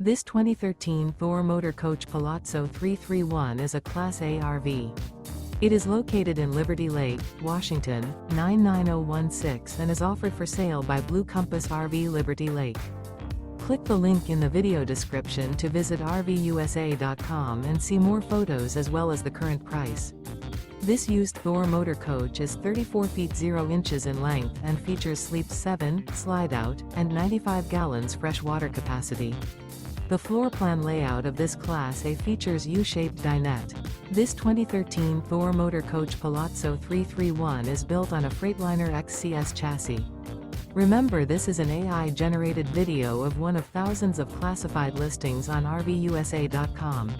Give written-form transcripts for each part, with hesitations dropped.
This 2013 Thor Motor Coach Palazzo 331 is a Class A RV. It is located in Liberty Lake, Washington, 99016 and is offered for sale by Blue Compass RV Liberty Lake. Click the link in the video description to visit RVUSA.com and see more photos as well as the current price. This used Thor Motor Coach is 34 feet 0 inches in length and features Sleep 7, Slideout, and 95 gallons fresh water capacity. The floor plan layout of this Class A features U-Shaped Dinette. This 2013 Thor Motor Coach Palazzo 331 is built on a Freightliner XCS chassis. Remember, this is an AI-generated video of one of thousands of classified listings on RVUSA.com.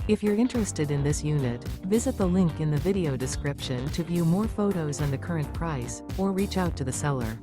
If you're interested in this unit, visit the link in the video description to view more photos and the current price, or reach out to the seller.